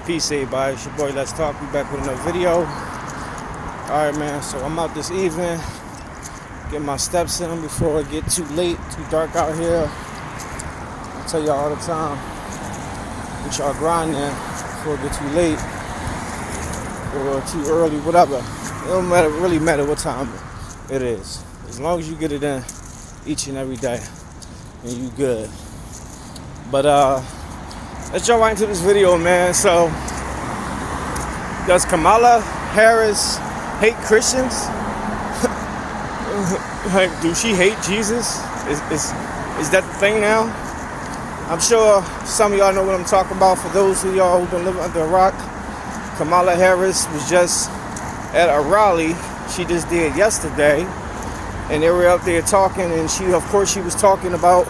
Peace, everybody. It's your boy, Let's Talk. We back with another video. Alright, man. So I'm out this evening. Get my steps in before it get too late, too dark out here. I tell y'all all the time, get y'all grinding before it get too late or too early, whatever. It don't really matter what time it is. As long as you get it in each and every day, and you good. But let's jump right into this video, man. So, does Kamala Harris hate Christians? Like, do she hate Jesus? Is that the thing now? I'm sure some of y'all know what I'm talking about. For those of y'all who've been living under a rock, Kamala Harris was just at a rally she just did yesterday, and they were up there talking, and she was talking about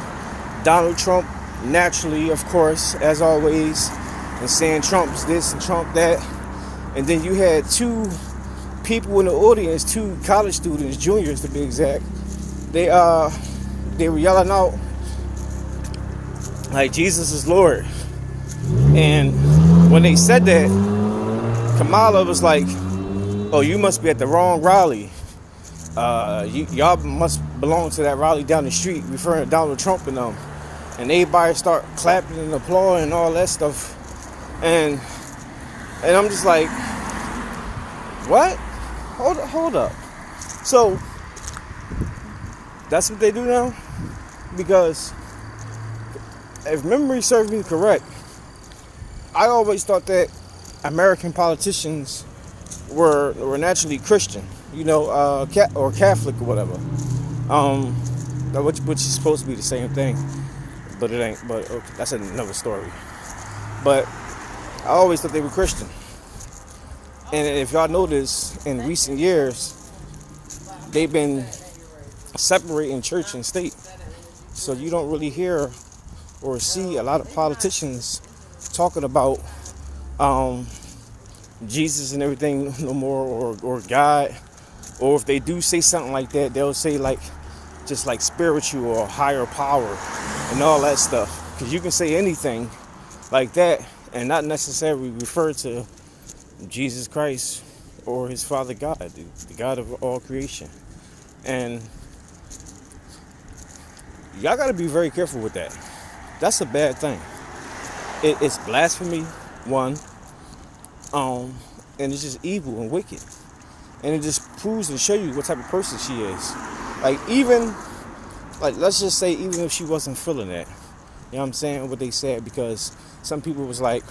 Donald Trump, naturally, of course, as always, and saying Trump's this and Trump that. And then you had two people in the audience, two college students, juniors to be exact. They were yelling out like Jesus is Lord. And when they said that, Kamala was like, "Oh, you must be at the wrong rally. Y'all must belong to that rally down the street," referring to Donald Trump and them. And everybody start clapping and applauding and all that stuff. And I'm just like, what? Hold up. So that's what they do now? Because if memory serves me correct, I always thought that American politicians were naturally Christian, or Catholic or whatever. Which is supposed to be the same thing. But it ain't. But okay, that's another story. But I always thought they were Christian. And if y'all notice, in recent years, they've been separating church and state. So you don't really hear or see a lot of politicians talking about Jesus and everything no more, or God. Or if they do say something like that, they'll say just like spiritual or higher power and all that stuff. Because you can say anything like that and not necessarily refer to Jesus Christ or his Father God, the God of all creation. And y'all got to be very careful with that. That's a bad thing. It's blasphemy, one, and it's just evil and wicked. And it just proves and show you what type of person she is. Let's just say, even if she wasn't feeling that, you know what I'm saying, what they said, because some people was like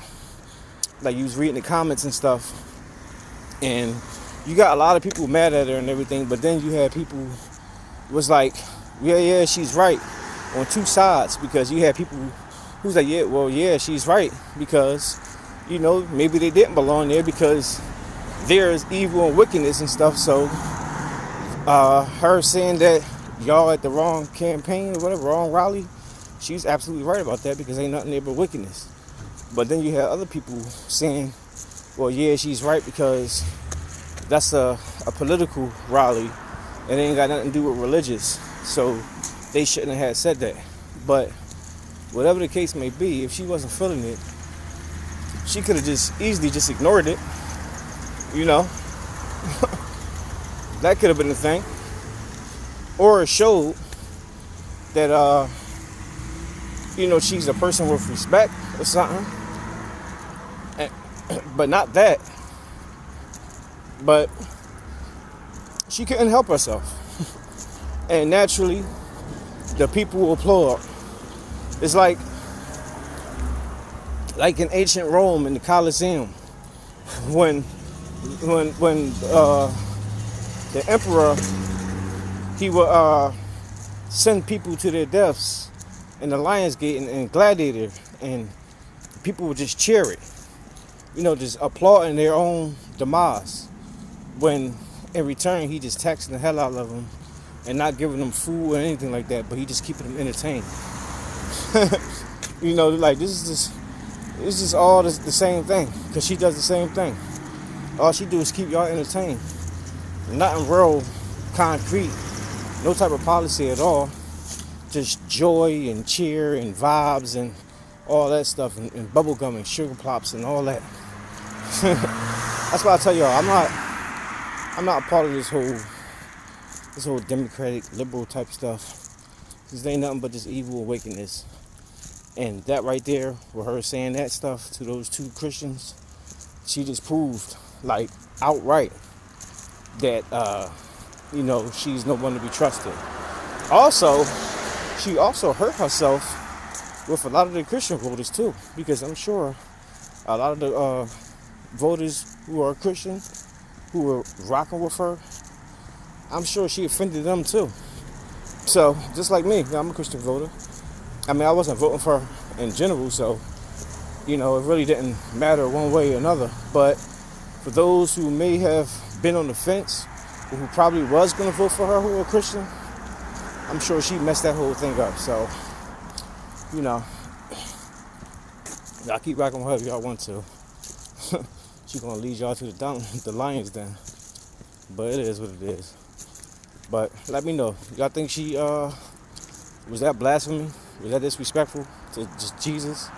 you was reading the comments and stuff, and you got a lot of people mad at her and everything, but then you had people was like, yeah, she's right, on two sides, because you had people who was like, yeah, she's right, because, maybe they didn't belong there because there's evil and wickedness and stuff. So her saying that y'all at the wrong campaign or whatever, wrong rally, she's absolutely right about that, because ain't nothing there but wickedness. But then you have other people saying, well, yeah, she's right because that's a political rally and it ain't got nothing to do with religious, so they shouldn't have had said that. But whatever the case may be, if she wasn't feeling it, she could have just easily just ignored it. That could have been the thing. Or it showed that, she's a person with respect or something. But not that. But she couldn't help herself. And naturally, the people will applaud. It's like in ancient Rome in the Colosseum, when the emperor, he would send people to their deaths in the Lions Gate and Gladiator, and people would just cheer it, just applauding their own demise, when in return he just taxing the hell out of them and not giving them food or anything like that, but he just keeping them entertained. This is just all the same thing, because she does the same thing. All she do is keep y'all entertained. Nothing real concrete, no type of policy at all. Just joy and cheer and vibes and all that stuff, and bubblegum and sugar pops and all that. That's why I tell y'all, I'm not a part of this whole democratic liberal type stuff. This ain't nothing but this evil awakeness. And that right there, with her saying that stuff to those two Christians, she just proved, like, outright that she's no one to be trusted. Also, she also hurt herself with a lot of the Christian voters too, because I'm sure a lot of the voters who are Christian, who were rocking with her, I'm sure she offended them too. So, just like me, I'm a Christian voter. I mean, I wasn't voting for her in general, so, it really didn't matter one way or another. But for those who may have been on the fence, or who probably was going to vote for her who were Christian, I'm sure she messed that whole thing up. So, y'all keep rocking with her if y'all want to. She's going to lead y'all to the lion's den. But it is what it is. But let me know. Y'all think she, was that blasphemy? Was that disrespectful to just Jesus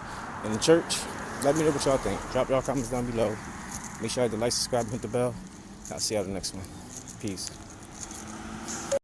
and the church? Let me know what y'all think. Drop y'all comments down below. Make sure you hit the like, subscribe, and hit the bell. I'll see y'all in the next one. Peace.